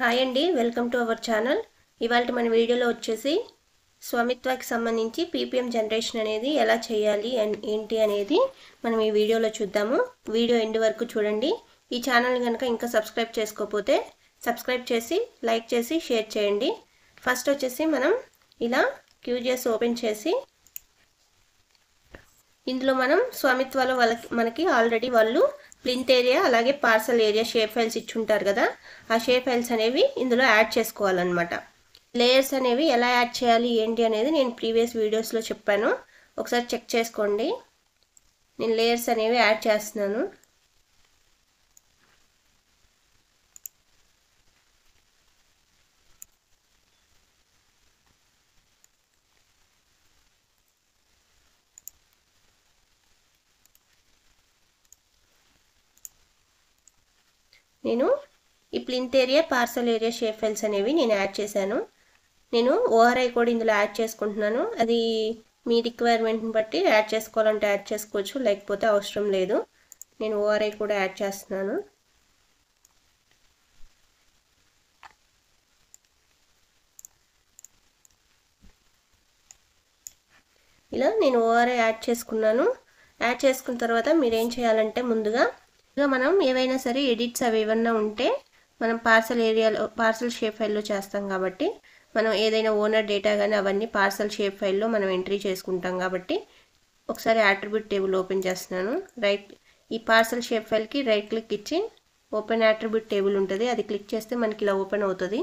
Hi అండి, welcome to our channel. ఇవాళ మన వీడియోలో వచ్చేసి స్వామిత్వాకి సంబంధించి పీపీఎం జనరేషన్ అనేది ఎలా చేయాలి ఏంటి అనేది మనం ఈ వీడియోలో చూద్దాము. వీడియో ఎండ్ వరకు చూడండి. ఈ ఛానల్ కనుక ఇంకా సబ్స్క్రైబ్ చేసుకోకపోతే సబ్స్క్రైబ్ చేసి లైక్ చేసి షేర్ చేయండి. ఫస్ట్ వచ్చేసి మనం ఇలా QGIS ఓపెన్ చేసి ఇందులో మనం స్వామిత్వాలో మనకి ఆల్రెడీ వాళ్ళు ప్లింత్ ఏరియా అలాగే పార్సల్ ఏరియా షేప్ ఫైల్స్ ఇచ్చుంటారు కదా, ఆ షేప్ ఫైల్స్ అనేవి ఇందులో యాడ్ చేసుకోవాలన్నమాట. లేయర్స్ అనేవి ఎలా యాడ్ చేయాలి ఏంటి అనేది నేను ప్రీవియస్ వీడియోస్లో చెప్పాను, ఒకసారి చెక్ చేసుకోండి. నేను లేయర్స్ అనేవి యాడ్ చేస్తున్నాను. నేను ఈ plinth area parcel area shape files అనేవి నేను యాడ్ చేశాను. నేను ORI కూడా ఇందులో యాడ్ చేసుకుంటున్నాను. అది మీ రిక్వైర్మెంట్ని బట్టి యాడ్ చేసుకోవాలంటే యాడ్ చేసుకోవచ్చు, లేకపోతే అవసరం లేదు. నేను ORI కూడా యాడ్ చేస్తున్నాను. ఇలా నేను ORI యాడ్ చేసుకున్నాను. యాడ్ చేసుకున్న తర్వాత మీరు ఏం చేయాలంటే ముందుగా మనం ఏవైనా సరే ఎడిట్స్ అవి ఏమన్నా ఉంటే మనం పార్సల్ ఏరియాలో పార్సల్ షేప్ ఫైల్లో చేస్తాం కాబట్టి మనం ఏదైనా ఓనర్ డేటా కానీ అవన్నీ పార్సల్ షేప్ ఫైల్లో మనం ఎంట్రీ చేసుకుంటాం కాబట్టి ఒకసారి అట్రిబ్యూట్ టేబుల్ ఓపెన్ చేస్తున్నాను. ఈ పార్సల్ షేప్ ఫైల్కి రైట్ క్లిక్ ఇచ్చి ఓపెన్ అట్రిబ్యూట్ టేబుల్ ఉంటుంది, అది క్లిక్ చేస్తే మనకి ఇలా ఓపెన్ అవుతుంది.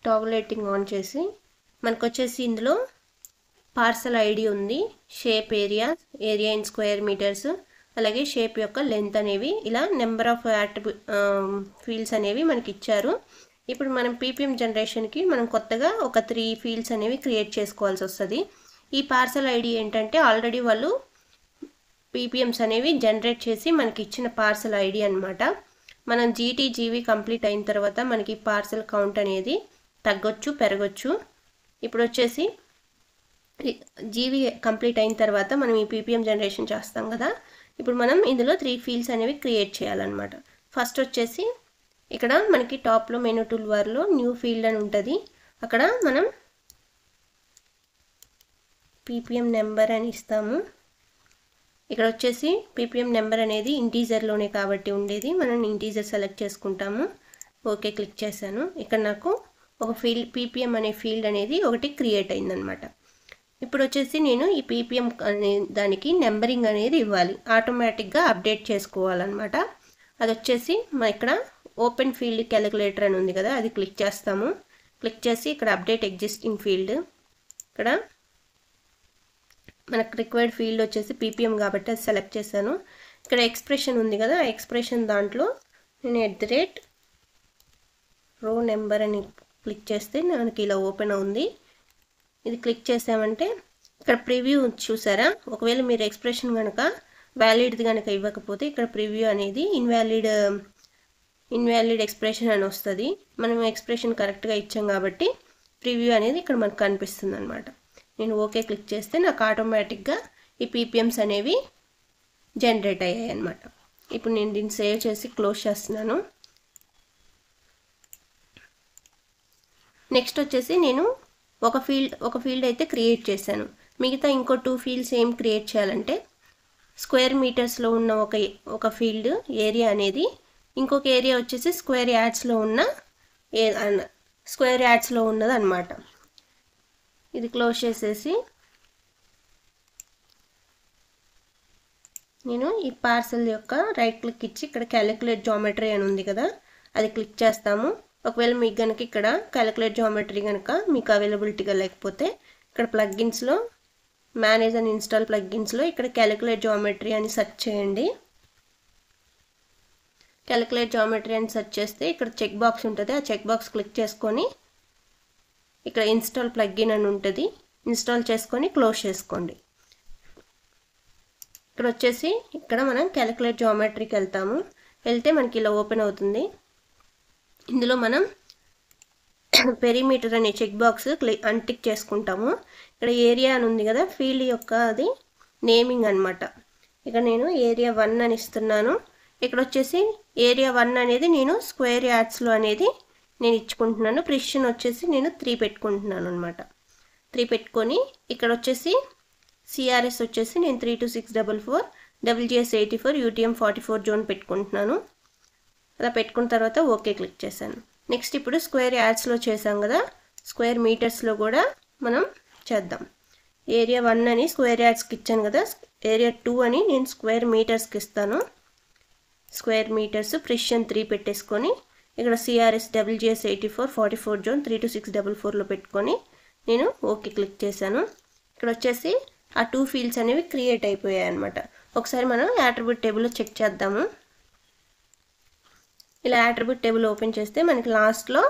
టాగుల్ లైటింగ్ ఆన్ చేసి మనకు వచ్చేసి ఇందులో పార్సల్ ఐడి ఉంది, shape area in square metres, అలాగే షేప్ యొక్క లెంత్ అనేవి ఇలా నెంబర్ ఆఫ్ ఫీల్డ్స్ అనేవి మనకి ఇచ్చారు. ఇప్పుడు మనం పీపీఎం జనరేషన్కి మనం కొత్తగా ఒక 3 ఫీల్డ్స్ అనేవి క్రియేట్ చేసుకోవాల్సి వస్తుంది. ఈ పార్సల్ ఐడి ఏంటంటే ఆల్రెడీ వాళ్ళు పీపీఎంస్ అనేవి జనరేట్ చేసి మనకి ఇచ్చిన పార్సల్ ఐడి అనమాట. మనం జీవి కంప్లీట్ అయిన తర్వాత మనకి పార్సల్ కౌంట్ అనేది తగ్గొచ్చు పెరగొచ్చు. ఇప్పుడు వచ్చేసి జీవి కంప్లీట్ అయిన తర్వాత మనం ఈ పీపీఎం జనరేషన్ చేస్తాం కదా, ఇప్పుడు మనం ఇందులో 3 ఫీల్డ్స్ అనేవి క్రియేట్ చేయాలన్నమాట. ఫస్ట్ వచ్చేసి ఇక్కడ మనకి టాప్లో మెనూ టూల్ బార్లో న్యూ ఫీల్డ్ అని ఉంటుంది, అక్కడ మనం పీపీఎం నెంబర్ అని ఇస్తాము. ఇక్కడ వచ్చేసి పీపీఎం నెంబర్ అనేది ఇంటీజర్లోనే కాబట్టి ఉండేది, మనం ఇంటీజర్ సెలెక్ట్ చేసుకుంటాము. ఓకే క్లిక్ చేశాను. ఇక్కడ నాకు ఒక ఫీల్డ్ పీపీఎం అనే ఫీల్డ్ అనేది ఒకటి క్రియేట్ అయిందనమాట. ఇప్పుడు వచ్చేసి నేను ఈ పీపీఎం అనే దానికి నెంబరింగ్ అనేది ఇవ్వాలి, ఆటోమేటిక్గా అప్డేట్ చేసుకోవాలన్నమాట. అది వచ్చేసి ఇక్కడ ఓపెన్ ఫీల్డ్ క్యాలిక్యులేటర్ అని ఉంది కదా, అది క్లిక్ చేస్తాము. క్లిక్ చేసి ఇక్కడ అప్డేట్ ఎగ్జిస్టింగ్ ఫీల్డ్, ఇక్కడ మనకు రిక్వైర్డ్ ఫీల్డ్ వచ్చేసి పీపీఎం కాబట్టి అది సెలెక్ట్ చేశాను. ఇక్కడ ఎక్స్ప్రెషన్ ఉంది కదా, ఆ ఎక్స్ప్రెషన్ దాంట్లో నేను రో నెంబర్ అని క్లిక్ చేస్తే మనకి ఇలా ఓపెన్ అవుంది. ఇది క్లిక్ చేసామంటే ఇక్కడ ప్రివ్యూ చూసారా, ఒకవేళ మీరు ఎక్స్ప్రెషన్ కనుక వ్యాలిడ్ది కనుక ఇవ్వకపోతే ఇక్కడ ప్రివ్యూ అనేది ఇన్వాలిడ్ ఎక్స్ప్రెషన్ అని వస్తుంది. మనం ఎక్స్ప్రెషన్ కరెక్ట్గా ఇచ్చాం కాబట్టి ప్రివ్యూ అనేది ఇక్కడ మనకు కనిపిస్తుంది అనమాట. నేను ఓకే క్లిక్ చేస్తే నాకు ఆటోమేటిక్గా ఈ పీపీఎంస్ అనేవి జనరేట్ అయ్యాయి అనమాట. ఇప్పుడు నేను దీన్ని సేవ్ చేసి క్లోజ్ చేస్తున్నాను. నెక్స్ట్ వచ్చేసి నేను ఒక ఫీల్డ్ అయితే క్రియేట్ చేశాను. మిగతా ఇంకో 2 ఫీల్డ్స్ ఏం క్రియేట్ చేయాలంటే స్క్వేర్ మీటర్స్లో ఉన్న ఒక ఫీల్డ్ ఏరియా అనేది, ఇంకొక ఏరియా వచ్చేసి స్క్వేర్ యాడ్స్లో ఉన్నది అనమాట. ఇది క్లోజ్ చేసేసి నేను ఈ పార్సల్ యొక్క రైట్ క్లిక్ ఇచ్చి ఇక్కడ క్యాలిక్యులేట్ జామెట్రీ అని ఉంది కదా, అది క్లిక్ చేస్తాము. ఒకవేళ మీకు కనుక ఇక్కడ క్యాలిక్యులేట్ జామెట్రీ కనుక మీకు అవైలబిలిటీగా లేకపోతే ఇక్కడ ప్లగ్గిన్స్లో మేనేజ్ అండ్ ఇన్స్టాల్ ప్లగ్గిన్స్లో ఇక్కడ క్యాలిక్యులేట్ జామెట్రీ అని సెర్చ్ చేయండి. క్యాలిక్యులేట్ జామెట్రీ అని సెర్చ్ చేస్తే ఇక్కడ చెక్ బాక్స్ ఉంటుంది, ఆ చెక్ బాక్స్ క్లిక్ చేసుకొని ఇక్కడ ఇన్స్టాల్ ప్లగ్గిన్ అని ఉంటుంది, ఇన్స్టాల్ చేసుకొని క్లోజ్ చేసుకోండి. ఇక్కడ వచ్చేసి ఇక్కడ మనం క్యాలిక్యులేట్ జామెట్రీకి వెళ్తే మనకి ఇలా ఓపెన్ అవుతుంది. ఇందులో మనం పెరిమీటర్ అనే చెక్ బాక్స్ అన్టిక్ చేసుకుంటాము. ఇక్కడ ఏరియా అని ఉంది కదా, ఫీల్డ్ యొక్క అది నేమింగ్ అనమాట. ఇక్కడ నేను ఏరియా 1 అని ఇస్తున్నాను. ఇక్కడ వచ్చేసి ఏరియా 1 అనేది నేను స్క్వేర్ యాడ్స్లో అనేది నేను ఇచ్చుకుంటున్నాను. ప్రిసిషన్ వచ్చేసి నేను 3 పెట్టుకుంటున్నాను అనమాట. 3 పెట్టుకొని ఇక్కడ వచ్చేసి సిఆర్ఎస్ వచ్చేసి నేను 32644, WGS 84, UTM 44 జోన్ పెట్టుకుంటున్నాను. అలా పెట్టుకున్న తర్వాత ఓకే క్లిక్ చేశాను. నెక్స్ట్ ఇప్పుడు స్క్వేర్ యాడ్స్లో చేసాం కదా, స్క్వేర్ మీటర్స్లో కూడా మనం చేద్దాం. ఏరియా 1 అని స్క్వేర్ యాడ్స్కి ఇచ్చాను కదా, ఏరియా 2 అని నేను స్క్వేర్ మీటర్స్కి ఇస్తాను. స్క్వేర్ మీటర్స్ ప్రిసిషన్ 3 పెట్టేసుకొని ఇక్కడ సిఆర్ఎస్ WGS 84, 44 జోన్ 32644లో పెట్టుకొని నేను ఓకే క్లిక్ చేశాను. ఇక్కడ వచ్చేసి ఆ 2 ఫీల్డ్స్ అనేవి క్రియేట్ అయిపోయాయి అన్నమాట. ఒకసారి మనం యాట్రిబ్యూట్ టేబుల్లో చెక్ చేద్దాము. ఇలా యాట్రిబ్యూట్ టేబుల్ ఓపెన్ చేస్తే మనకి లాస్ట్లో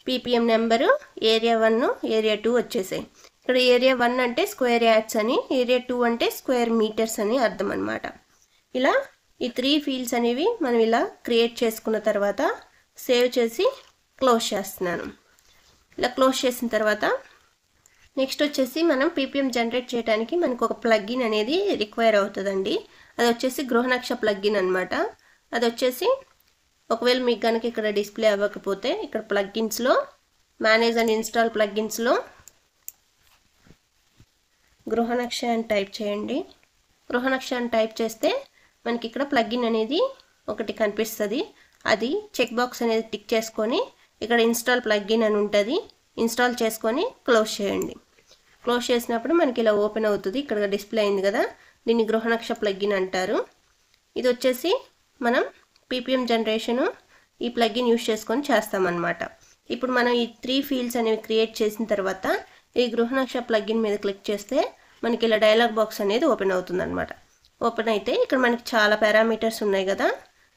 PPM నెంబరు, ఏరియా 1, ఏరియా 2 వచ్చేసాయి. ఇక్కడ ఏరియా 1 అంటే స్క్వేర్ యాడ్స్ అని, ఏరియా 2 అంటే స్క్వేర్ మీటర్స్ అని అర్థం అనమాట. ఇలా ఈ 3 ఫీల్డ్స్ అనేవి మనం ఇలా క్రియేట్ చేసుకున్న తర్వాత సేవ్ చేసి క్లోజ్ చేస్తున్నాను. ఇలా క్లోజ్ చేసిన తర్వాత నెక్స్ట్ వచ్చేసి మనం PPM జనరేట్ చేయడానికి మనకు ఒక ప్లగ్ఇన్ అనేది రిక్వైర్ అవుతుందండి. అది వచ్చేసి గృహనక్ష ప్లగ్ఇన్ అనమాట. అది వచ్చేసి ఒకవేళ మీకు కనుక ఇక్కడ డిస్ప్లే అవ్వకపోతే ఇక్కడ ప్లగ్ఇన్స్లో మేనేజ్ అండ్ ఇన్స్టాల్ ప్లగ్ఇన్స్లో గృహనక్ష అని టైప్ చేయండి. గృహనక్ష అని టైప్ చేస్తే మనకి ఇక్కడ ప్లగ్ఇన్ అనేది ఒకటి కనిపిస్తుంది. అది చెక్ బాక్స్ అనేది టిక్ చేసుకొని ఇక్కడ ఇన్స్టాల్ ప్లగ్ఇన్ అని ఉంటుంది, ఇన్స్టాల్ చేసుకొని క్లోజ్ చేయండి. క్లోజ్ చేసినప్పుడు మనకి ఇలా ఓపెన్ అవుతుంది. ఇక్కడ డిస్ప్లే అయింది కదా, దీన్ని గృహనక్ష ప్లగ్ఇన్ అంటారు. ఇది వచ్చేసి మనం PPM జనరేషను ఈ ప్లగ్ఇన్ యూస్ చేసుకొని చేస్తామన్నమాట. ఇప్పుడు మనం ఈ 3 ఫీల్డ్స్ అనేవి క్రియేట్ చేసిన తర్వాత ఈ గృహనక్ష ప్లగ్ఇన్ మీద క్లిక్ చేస్తే మనకి ఇలా డైలాగ్ బాక్స్ అనేది ఓపెన్ అవుతుంది అనమాట. ఓపెన్ అయితే ఇక్కడ మనకి చాలా పారామీటర్స్ ఉన్నాయి కదా,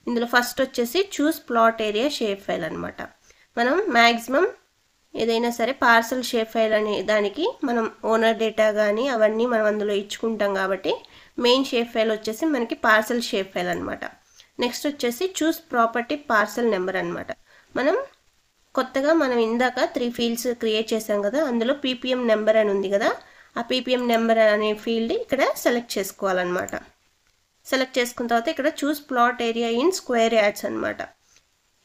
ఇందులో ఫస్ట్ వచ్చేసి చూస్ ప్లాట్ ఏరియా షేప్ ఫైల్ అనమాట. మనం మ్యాక్సిమం ఏదైనా సరే పార్సల్ షేప్ ఫైల్ అనే దానికి మనం ఓనర్ డేటా కానీ అవన్నీ మనం అందులో ఇచ్చుకుంటాం కాబట్టి మెయిన్ షేప్ ఫైల్ వచ్చేసి మనకి పార్సల్ షేప్ ఫైల్ అనమాట. నెక్స్ట్ వచ్చేసి చూస్ ప్రాపర్టీ పార్సల్ నెంబర్ అనమాట. కొత్తగా మనం ఇందాక 3 ఫీల్డ్స్ క్రియేట్ చేసాం కదా, అందులో PPM నెంబర్ అని ఉంది కదా, ఆ PPM నెంబర్ అనే ఫీల్డ్ ఇక్కడ సెలెక్ట్ చేసుకోవాలన్నమాట. సెలెక్ట్ చేసుకున్న తర్వాత ఇక్కడ choose plot area in square yards అనమాట.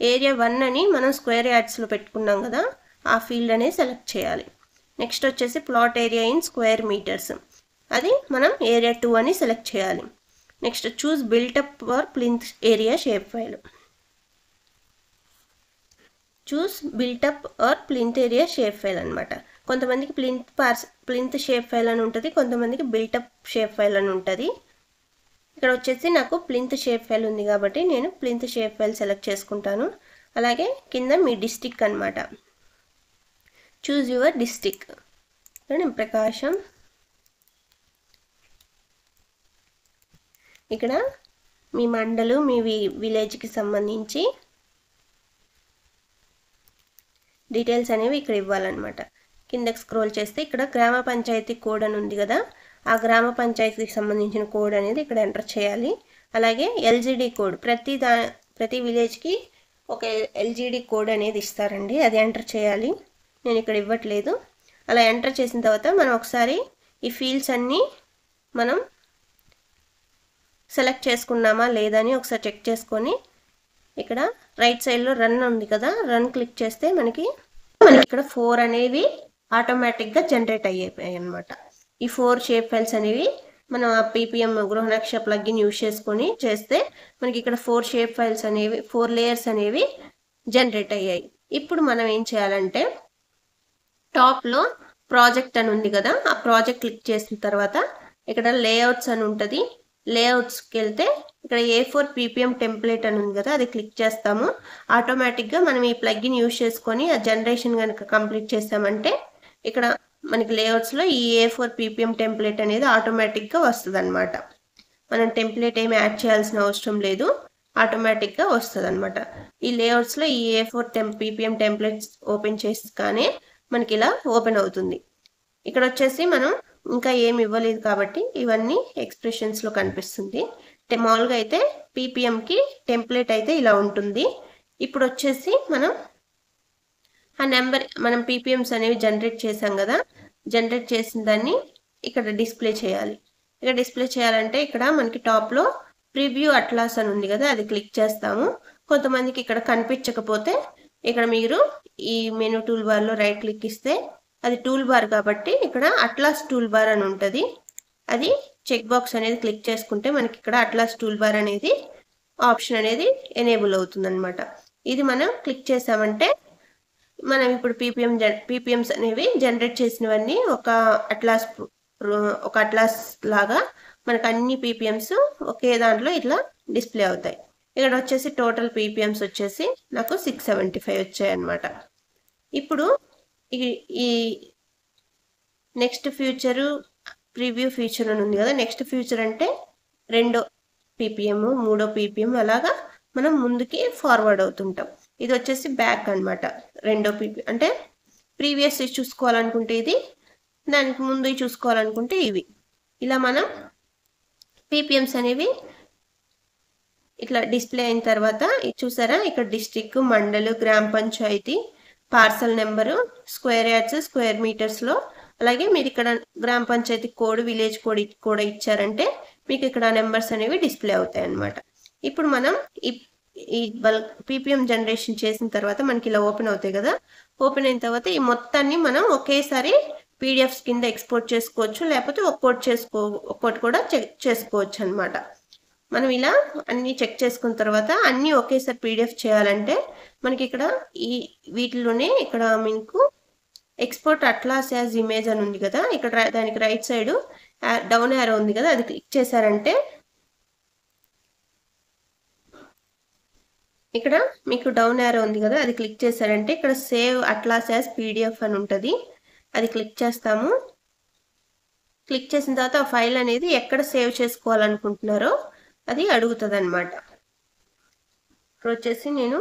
ఏరియా 1 అని మనం స్క్వేర్ యాడ్స్లో పెట్టుకున్నాం కదా, ఆ ఫీల్డ్ అనేది సెలెక్ట్ చేయాలి. నెక్స్ట్ వచ్చేసి plot area in square metres, అది మనం ఏరియా 2 అని సెలెక్ట్ చేయాలి. Next choose built up or plinth area shape file, choose built up or plinth area shape file అనమాట. కొంతమందికి ప్లింత్ షేప్ ఫైల్ అని ఉంటుంది, కొంతమందికి బిల్టప్ షేప్ ఫైల్ అని ఉంటుంది. ఇక్కడ వచ్చేసి నాకు ప్లింత్ షేప్ ఫైల్ ఉంది కాబట్టి నేను ప్లింత్ షేప్ ఫైల్ సెలెక్ట్ చేసుకుంటాను. అలాగే కింద మీ డిస్ట్రిక్ట్ అనమాట, చూజ్ యువర్ డిస్ట్రిక్ట్. నేను ప్రకాశం, ఇక్కడ మీ మండలు మీ విలేజ్కి సంబంధించి డీటెయిల్స్ అనేవి ఇక్కడ ఇవ్వాలన్నమాట. కిందకి స్క్రోల్ చేస్తే ఇక్కడ గ్రామ పంచాయతీ కోడ్ అని ఉంది కదా, ఆ గ్రామ పంచాయతీకి సంబంధించిన కోడ్ అనేది ఇక్కడ ఎంటర్ చేయాలి. అలాగే LGD కోడ్, ప్రతి విలేజ్కి ఒక LGD కోడ్ అనేది ఇస్తారండి, అది ఎంటర్ చేయాలి. నేను ఇక్కడ ఇవ్వట్లేదు. అలా ఎంటర్ చేసిన తర్వాత మనం ఒకసారి ఈ ఫీల్డ్స్ అన్నీ మనం సెలెక్ట్ చేసుకున్నామా లేదా అని ఒకసారి చెక్ చేసుకొని ఇక్కడ రైట్ సైడ్లో రన్ ఉంది కదా, రన్ క్లిక్ చేస్తే మనకి ఇక్కడ 4 అనేవి ఆటోమేటిక్గా జనరేట్ అయ్యాయి అనమాట. ఈ 4 షేప్ ఫైల్స్ అనేవి మనం ఆ PPM గృహనక్ష ప్లగ్ఇన్ యూజ్ చేసుకొని చేస్తే మనకి ఇక్కడ 4 షేప్ ఫైల్స్ అనేవి 4 లేయర్స్ అనేవి జనరేట్ అయ్యాయి. ఇప్పుడు మనం ఏం చేయాలంటే టాప్లో ప్రాజెక్ట్ అని ఉంది కదా, ఆ ప్రాజెక్ట్ క్లిక్ చేసిన తర్వాత ఇక్కడ లేఅవుట్స్ అని ఉంటుంది. లేఅవుట్స్కి వెళ్తే ఇక్కడ A4 PPM టెంప్లెట్ అని ఉంది కదా, అది క్లిక్ చేస్తాము. ఆటోమేటిక్గా మనం ఈ ప్లగ్ఇన్ యూజ్ చేసుకొని ఆ జనరేషన్ కనుక కంప్లీట్ చేస్తామంటే ఇక్కడ మనకి లేఅవుట్స్లో ఈ A4 PPM టెంప్లెట్ అనేది ఆటోమేటిక్గా వస్తుంది అనమాట. మనం టెంప్లెట్ ఏమి యాడ్ చేయాల్సిన అవసరం లేదు, ఆటోమేటిక్గా వస్తుంది అనమాట. ఈ లేఅవుట్స్లో ఈ A4 PPM టెంప్లెట్స్ ఓపెన్ చేసి మనకి ఇలా ఓపెన్ అవుతుంది. ఇక్కడ వచ్చేసి మనం ఇంకా ఏమి ఇవ్వలేదు కాబట్టి ఇవన్నీ ఎక్స్ప్రెషన్స్లో కనిపిస్తుంది. మామూలుగా అయితే PPMకి టెంప్లెట్ అయితే ఇలా ఉంటుంది. ఇప్పుడు వచ్చేసి మనం ఆ నెంబర్ మనం PPMs అనేవి జనరేట్ చేసాం కదా, జనరేట్ చేసిన దాన్ని ఇక్కడ డిస్ప్లే చేయాలి. ఇక్కడ డిస్ప్లే చేయాలంటే ఇక్కడ మనకి టాప్లో ప్రివ్యూ అట్లాస్ అని ఉంది కదా, అది క్లిక్ చేస్తాము. కొంతమందికి ఇక్కడ కనిపించకపోతే ఇక్కడ మీరు ఈ మెనూ టూల్ బార్లో రైట్ క్లిక్ ఇస్తే అది టూల్ బార్ కాబట్టి ఇక్కడ అట్లాస్ టూల్ బార్ అని ఉంటుంది. అది చెక్ బాక్స్ అనేది క్లిక్ చేసుకుంటే మనకి ఇక్కడ అట్లాస్ టూల్ బార్ అనేది ఆప్షన్ అనేది ఎనేబుల్ అవుతుంది అనమాట. ఇది మనం క్లిక్ చేసామంటే మనం ఇప్పుడు పీపీఎంస్ అనేవి జనరేట్ చేసినవన్నీ ఒక అట్లాస్ లాగా మనకు అన్ని పీపీఎంస్ ఒకే దాంట్లో ఇట్లా డిస్ప్లే అవుతాయి. ఇక్కడ వచ్చేసి టోటల్ పీపీఎంస్ వచ్చేసి నాకు 675 వచ్చాయి అన్నమాట. ఇప్పుడు ఈ నెక్స్ట్ ఫ్యూచరు ప్రివ్యూ ఫ్యూచర్ అని ఉంది కదా. నెక్స్ట్ ఫ్యూచర్ అంటే 2వ పీపీఎం 3వ పీపీఎం అలాగా మనం ముందుకి ఫార్వర్డ్ అవుతుంటాం. ఇది వచ్చేసి బ్యాక్ అనమాట. 2వ పీపీఎం అంటే ప్రీవియస్ చూసుకోవాలనుకుంటే ఇది, దానికి ముందు చూసుకోవాలనుకుంటే ఇవి. ఇలా మనం పీపీఎంస్ అనేవి ఇట్లా డిస్ప్లే అయిన తర్వాత చూసారా ఇక్కడ డిస్ట్రిక్ట్, మండలు, గ్రామ పంచాయతీ, parcel number, square yards, square మీటర్స్లో, అలాగే మీరు ఇక్కడ గ్రామ పంచాయతీ కోడ్, విలేజ్ కోడ్ కూడా ఇచ్చారంటే మీకు ఇక్కడ నెంబర్స్ అనేవి డిస్ప్లే అవుతాయి అన్నమాట. ఇప్పుడు మనం ఈ బల్క్ పీపీఎం జనరేషన్ చేసిన తర్వాత మనకి ఇలా ఓపెన్ అవుతాయి కదా. ఓపెన్ అయిన తర్వాత ఈ మొత్తాన్ని మనం ఒకేసారి పీడిఎఫ్స్ కింద ఎక్స్పోర్ట్ చేసుకోవచ్చు, లేకపోతే ఒక్కోటి కూడా చెక్ చేసుకోవచ్చు అనమాట. మనం ఇలా అన్ని చెక్ చేసుకున్న తర్వాత అన్నీ ఒకేసారి పీడిఎఫ్ చేయాలంటే మనకి ఇక్కడ వీటిలోనే ఇక్కడ మీకు ఎక్స్పోర్ట్ అట్లాస్ యాజ్ ఇమేజ్ అని ఉంది కదా. ఇక్కడ దానికి రైట్ సైడ్ డౌన్ యారో ఉంది కదా, అది క్లిక్ చేశారంటే ఇక్కడ మీకు డౌన్ యారో ఉంది కదా, అది క్లిక్ చేశారంటే ఇక్కడ సేవ్ అట్లాస్ యాజ్ పీడిఎఫ్ అని ఉంటుంది. అది క్లిక్ చేస్తాము. క్లిక్ చేసిన తర్వాత ఆ ఫైల్ అనేది ఎక్కడ సేవ్ చేసుకోవాలనుకుంటున్నారో అది అడుగుతుంది అనమాట. ఇక్కడ వచ్చేసి నేను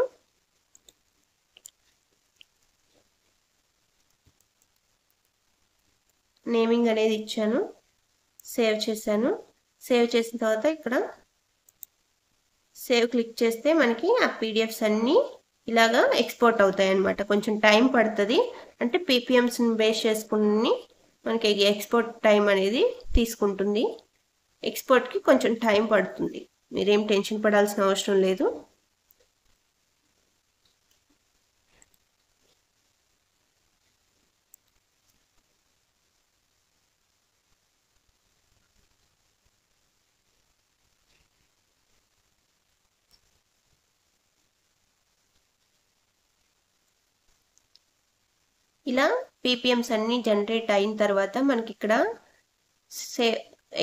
నేమింగ్ అనేది ఇచ్చాను, సేవ్ చేశాను. సేవ్ చేసిన తర్వాత ఇక్కడ సేవ్ క్లిక్ చేస్తే మనకి ఆ పీడిఎఫ్స్ అన్నీ ఇలాగా ఎక్స్పోర్ట్ అవుతాయి అన్నమాట. కొంచెం టైం పడుతుంది, అంటే పీపీఎంస్ని బేస్ చేసుకుని మనకి ఎక్స్పోర్ట్ టైం అనేది తీసుకుంటుంది. ఎక్స్పోర్ట్కి కొంచెం టైం పడుతుంది, మీరేం టెన్షన్ పడాల్సిన అవసరం లేదు. ఇలా పీపీఎంస్ అన్నీ జనరేట్ అయిన తర్వాత మనకి ఇక్కడ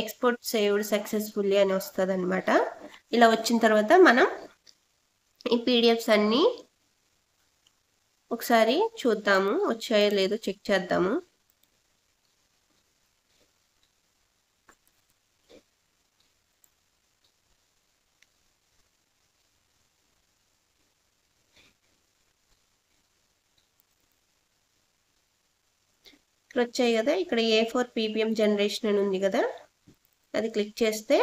ఎక్స్పోర్ట్ సేవ్డ్ సక్సెస్ఫుల్లీ అని వస్తుంది అనమాట. ఇలా వచ్చిన తర్వాత మనం ఈ పీడిఎఫ్స్ అన్నీ ఒకసారి చూద్దాము, వచ్చాయో లేదో చెక్ చేద్దాము. ఇక్కడ వచ్చాయి కదా. ఇక్కడ A4 పీపీఎం జనరేషన్ అని ఉంది కదా, అది క్లిక్ చేస్తే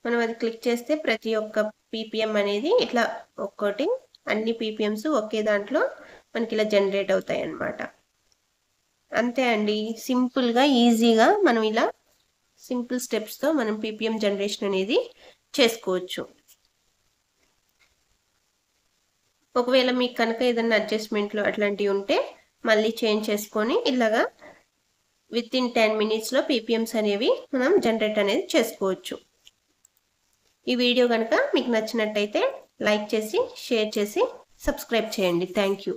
మనం అది క్లిక్ చేస్తే ప్రతి ఒక్క పీపీఎం అనేది ఇట్లా ఒక్కోటి అన్ని పీపీఎంస్ ఒకే దాంట్లో మనకి ఇలా జనరేట్ అవుతాయి అన్నమాట. అంతే అండి, సింపుల్గా ఈజీగా మనం ఇలా సింపుల్ స్టెప్స్తో మనం పీపీఎం జనరేషన్ అనేది చేసుకోవచ్చు. ఒకవేళ మీకు కనుక ఏదైనా అడ్జస్ట్మెంట్లు అట్లాంటివి ఉంటే మళ్ళీ చేంజ్ చేసుకొని ఇలాగా విత్ ఇన్ 10 minutesలో పీపీఎంస్ అనేవి మనం జనరేట్ అనేది చేసుకోవచ్చు. ఈ వీడియో కనుక మీకు నచ్చినట్టయితే లైక్ చేసి, షేర్ చేసి, సబ్స్క్రైబ్ చేయండి. Thank you.